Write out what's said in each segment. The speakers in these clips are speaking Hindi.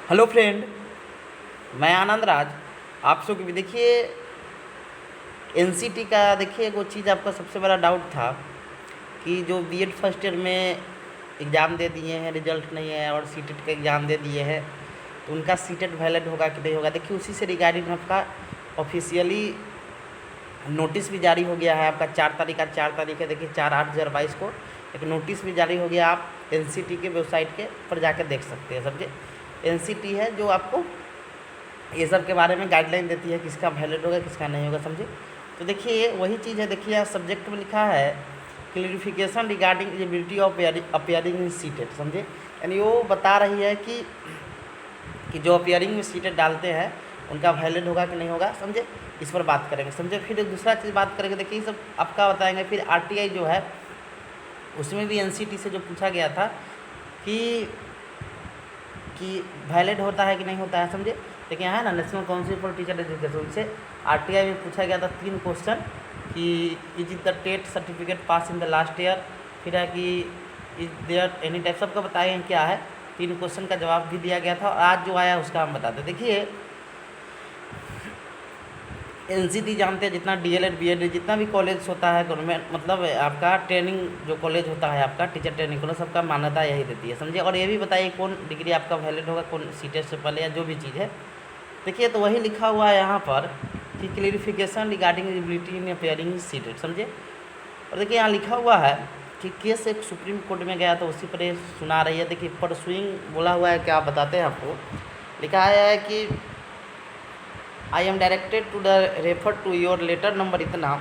हेलो फ्रेंड, मैं आनंद राज। आप सब भी देखिए एनसीटी का देखिए वो चीज़ आपका सबसे बड़ा डाउट था कि जो बीएड फर्स्ट ईयर में एग्ज़ाम दे दिए हैं, रिजल्ट नहीं है और सीटेट का एग्ज़ाम दे दिए हैं, तो उनका सीटेट वैलिड होगा कि नहीं होगा। देखिए उसी से रिगार्डिंग आपका ऑफिशियली नोटिस भी जारी हो गया है। आपका 4 तारीख, आज 4 तारीख है, देखिए 4/8/2022 को एक नोटिस भी जारी हो गया। आप एनसीटी के वेबसाइट के पर जाकर देख सकते हैं। समझे, एनसीटी है जो आपको ये सब के बारे में गाइडलाइन देती है, किसका वैलिड होगा किसका नहीं होगा। समझे, तो देखिए वही चीज़ है। देखिए यहाँ सब्जेक्ट में लिखा है clarification regarding eligibility of appearing in CTET. समझे, यानी वो बता रही है कि जो अपियरिंग में सीटेट डालते हैं उनका वैलिड होगा कि नहीं होगा। समझे, इस पर बात करेंगे। समझे, फिर दूसरा चीज़ बात करेंगे। देखिए सब आपका बताएंगे। फिर आरटीआई जो है उसमें भी एनसीटी से जो पूछा गया था कि वैलिड होता है कि नहीं होता है। समझे, देखिए यहाँ है ना, National Council for Teacher Education से आरटीआई में पूछा गया था 3 क्वेश्चन कि is the TET certificate pass in the last year, फिर है कि इज देयर एनी टाइप, सबका बताएंगे क्या है। 3 क्वेश्चन का जवाब भी दिया गया था और आज जो आया उसका हम बताते। देखिए एनसीटी जानते हैं, जितना डीएलएड बीएड जितना भी कॉलेज होता है गवर्नमेंट, मतलब आपका ट्रेनिंग जो कॉलेज होता है आपका टीचर ट्रेनिंग कॉलेज, सबका मान्यता यही देती है। समझिए, और ये भी बताइए कौन डिग्री आपका वैलिड होगा, कौन सीटेट से पहले या जो भी चीज़ है। देखिए तो वही लिखा हुआ है यहाँ पर कि क्लियरिफिकेशन रिगार्डिंग एलिजिबिलिटी इन अपियरिंग सीटेट। समझे, और देखिए यहाँ लिखा हुआ है कि केस एक सुप्रीम कोर्ट में गया तो उसी पर ये सुना रही है। देखिए परसुइंग बोला हुआ है, क्या बताते हैं आपको। लिखा है कि I am directed to the refer to your letter number इतना।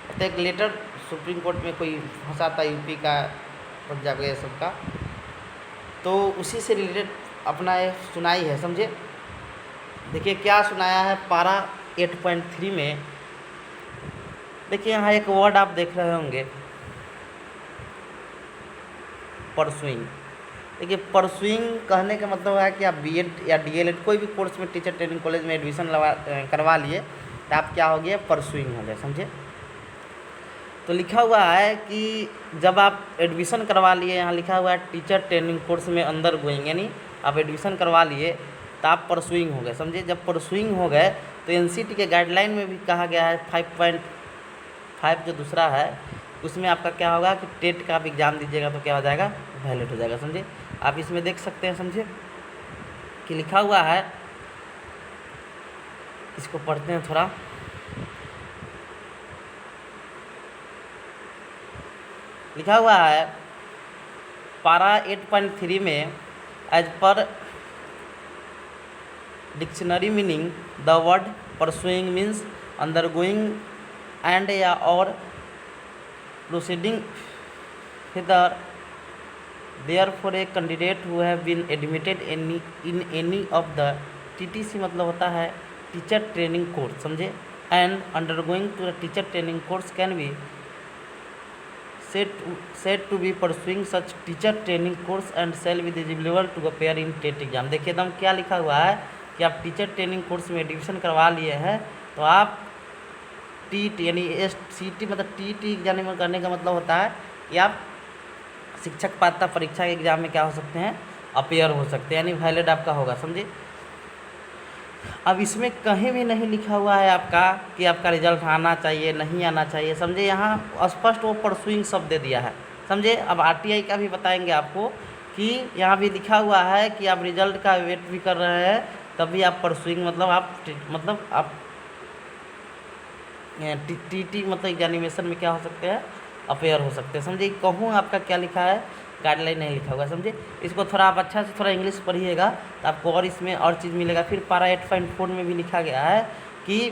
तो एक लेटर सुप्रीम कोर्ट में कोई फंसा था यूपी का पंजाब ये सब का, तो उसी से रिलेटेड अपना ये सुनाई है। समझे, देखिए क्या सुनाया है पारा 8.3 में। देखिए यहाँ एक वर्ड आप देख रहे होंगे, परसुइंग। देखिए परसुइंग कहने का मतलब है कि आप बीएड या डीएलएड कोई भी कोर्स में टीचर ट्रेनिंग कॉलेज में एडमिशन करवा लिए तो आप क्या हो गए, परसुइंग हो गए। समझे, तो लिखा हुआ है कि जब आप एडमिशन करवा लिए, यहाँ लिखा हुआ है टीचर ट्रेनिंग कोर्स में अंदर गोइंग, यानी आप एडमिशन करवा लिए तो आप परसुइंग हो गए। समझिए, जब परसुइंग हो गए तो एनसीटी के गाइडलाइन में भी कहा गया है 5.5 जो दूसरा है उसमें आपका क्या होगा कि टेट का आप एग्ज़ाम दीजिएगा तो क्या हो जाएगा, वैलिड हो जाएगा। समझिए, आप इसमें देख सकते हैं। समझिए कि लिखा हुआ है, इसको पढ़ते हैं थोड़ा। लिखा हुआ है पारा 8.3 में एज पर dictionary meaning the word pursuing means undergoing and या और proceeding hither. Therefore a candidate who have been admitted in any of the TTC मतलब होता है टीचर ट्रेनिंग कोर्स। समझे, and undergoing to the teacher training course can be said to be pursuing such teacher training course and shall be eligible to appear in TET exam. देखिए एकदम क्या लिखा हुआ है कि आप टीचर ट्रेनिंग कोर्स में एडमिशन करवा लिए हैं तो आप टीटी यानी SCT मतलब टीटी एग्जाम करने का मतलब होता है कि आप शिक्षक पात्रता परीक्षा के एग्ज़ाम में क्या हो सकते हैं, अपेयर हो सकते हैं, यानी वैलिड आपका होगा। समझिए, अब इसमें कहीं भी नहीं लिखा हुआ है आपका कि आपका रिजल्ट आना चाहिए नहीं आना चाहिए। समझे, यहाँ स्पष्ट वो परसुइंग शब्द दे दिया है। समझे, अब आरटीआई का भी बताएंगे आपको कि यहाँ भी लिखा हुआ है कि आप रिजल्ट का वेट भी कर रहे हैं तब भी आप परसुइंग मतलब आप टीटी मतलब एग्जामिनेशन में क्या हो सकते हैं, अपेयर हो सकते हैं। समझिए, कहूँ आपका क्या लिखा है, गाइडलाइन नहीं लिखा होगा। समझे, इसको थोड़ा आप अच्छा से थोड़ा इंग्लिश पढ़िएगा तो आपको और इसमें और चीज़ मिलेगा। फिर पारा 8.4 में भी लिखा गया है कि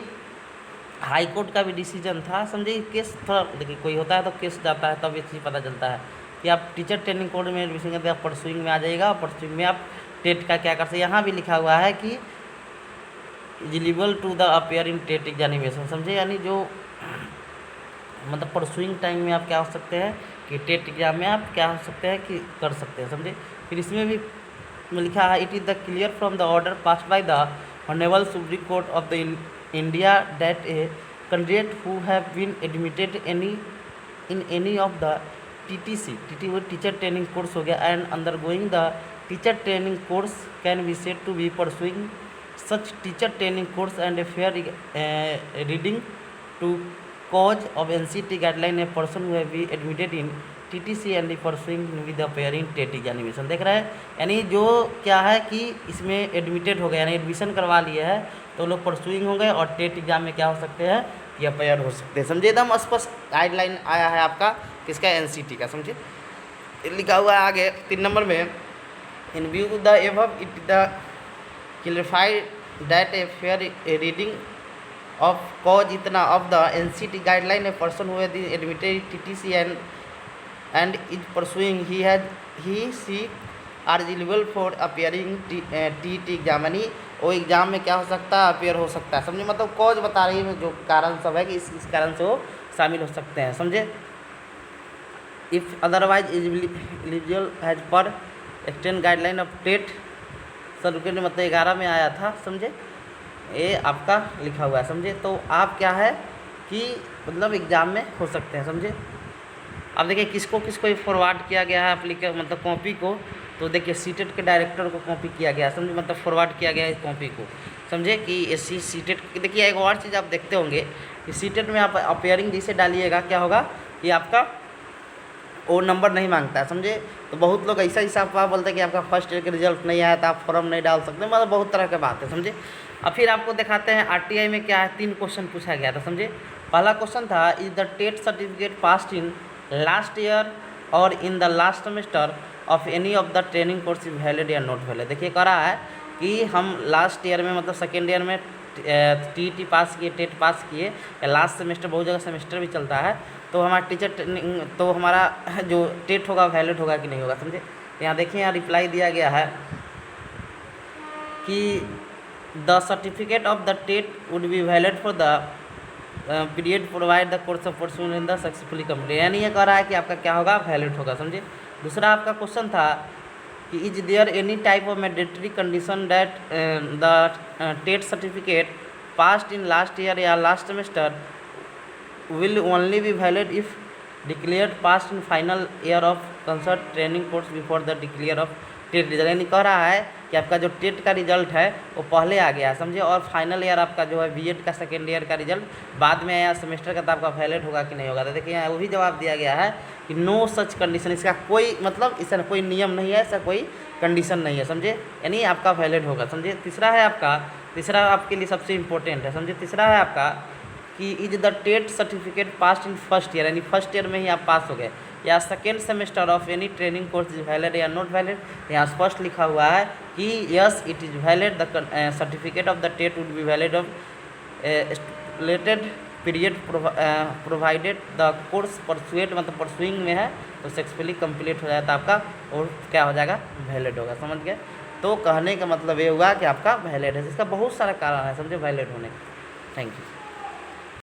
हाई कोर्ट का भी डिसीजन था। समझिए, केस थोड़ा देखिए कोई होता है तो केस जाता है तब ये चीज़ पता चलता है कि आप टीचर ट्रेनिंग कोर्स में एडमिशन करते आप परसुइंग में आ जाइएगा और परसुइंग में आप टेट का क्या कर सकते। यहाँ भी लिखा हुआ है कि eligible to the appear in TET examination. समझे, यानी जो मतलब परसुइंग टाइम में आप क्या हो सकते हैं कि टेट एग्जाम में आप क्या हो सकते हैं कि कर सकते हैं। समझे, फिर इसमें भी लिखा है it is the clear from the order passed by the honourable Supreme Court of the India that a candidate who have been admitted in any of the TTC वो टीचर ट्रेनिंग कोर्स हो गया and undergoing the teacher training course can be said to be pursuing such teacher training course and a fair reading to cause of NCT guideline a person who have been admitted in TTC and pursuing with the appearing TET examination। देख रहे हैं, यानी जो क्या है कि इसमें एडमिटेड हो गया यानी एडमिशन करवा लिया है तो लोग परसुइंग हो गए और टेट एग्जाम में क्या हो सकते हैं कि अपेयर हो सकते हैं। समझे, एकदम स्पष्ट गाइडलाइन आया है आपका किसका, NCT का। समझे, लिखा हुआ है आगे 3 नंबर में, इन view the above it the clarified that A fair reading of cause इतना of the NCT guideline a person who has been admitted TTC and is pursuing she are eligible for appearing TET exam, यानी वो एग्ज़ाम में क्या हो सकता है, अपेयर हो सकता है। समझे, मतलब कॉज बता रही है जो कारण सब है कि इस कारण से वो शामिल हो सकते हैं। समझे, इफ़ अदरवाइज एलिजिबल हैज पर extend guideline of TET certificate में मतलब 11 में आया था। समझे, ये आपका लिखा हुआ है। समझे, तो आप क्या है कि मतलब एग्ज़ाम में हो सकते हैं। समझे, अब देखिए किसको किसको फॉरवर्ड किया गया है मतलब कॉपी को, तो देखिए सीटेट के डायरेक्टर को कॉपी किया गया। समझे, मतलब फॉरवर्ड किया गया है कॉपी को। समझे कि एससी सीटेट, देखिए एक और चीज़ आप देखते होंगे कि सीटेट में आप अपेयरिंग जिसे डालिएगा क्या होगा कि आपका वो नंबर नहीं मांगता है। समझे, तो बहुत लोग ऐसा हिसाब बोलते हैं कि आपका फर्स्ट ईयर का रिजल्ट नहीं आया तो आप फॉर्म नहीं डाल सकते, मतलब बहुत तरह की बात है। समझे, अब फिर आपको दिखाते हैं RTI में क्या है, 3 क्वेश्चन पूछा गया था। समझे, पहला क्वेश्चन था, is the TET certificate passed in last year और in the last semester of any of the training course is valid या नॉट वैलिड। देखिए कह रहा है कि हम लास्ट ईयर में मतलब सेकेंड ईयर में TET पास किए, टेट पास किए, या लास्ट सेमेस्टर, बहुत जगह सेमेस्टर भी चलता है, तो हमारा टीचर ट्रेनिंग तो हमारा जो टेट होगा वैलिड होगा कि नहीं होगा। समझे, यहाँ देखिए यहाँ रिप्लाई दिया गया है कि the certificate of the TET would be valid for the period provide the course of pursuing in the successfully complete, यानी ये कह रहा है कि आपका क्या होगा, वैलिड होगा। समझे, दूसरा आपका क्वेश्चन था कि is there any type of mandatory condition that the TET certificate passed in last year या last semester will only be valid if declared passed in final year of concert training course before the declare of TET result, यानी कह रहा है कि आपका जो टेट का रिजल्ट है वो पहले आ गया। समझे, और फाइनल ईयर आपका जो है बीएड का सेकेंड ईयर का रिजल्ट बाद में आया सेमेस्टर का, तो आपका वैलिड होगा कि नहीं होगा। तो देखिए यहाँ वही जवाब दिया गया है कि नो सच कंडीशन, इसका कोई मतलब इसका कोई नियम नहीं है, ऐसा कोई कंडीशन नहीं है। समझे, यानी आपका वैलिड होगा। समझे, तीसरा है आपका, तीसरा आपके लिए सबसे इम्पोर्टेंट है। समझे, तीसरा है आपका कि is the TET certificate passed in first year, यानी फर्स्ट ईयर में ही आप पास हो गए, या second semester of any training course is valid या नॉट वैलिड। यहाँ स्पष्ट लिखा हुआ है कि yes it is valid, the certificate of the TET would be valid of stipulated period provided the course pursuit, मतलब परसुइंग में है तो सक्सेसफुली कंप्लीट हो जाता आपका और क्या हो जाएगा, वैलिड होगा। समझ गए, तो कहने का मतलब ये हुआ कि आपका वैलिड है। इसका बहुत सारा कारण है समझे वैलिड होने का। Thank you.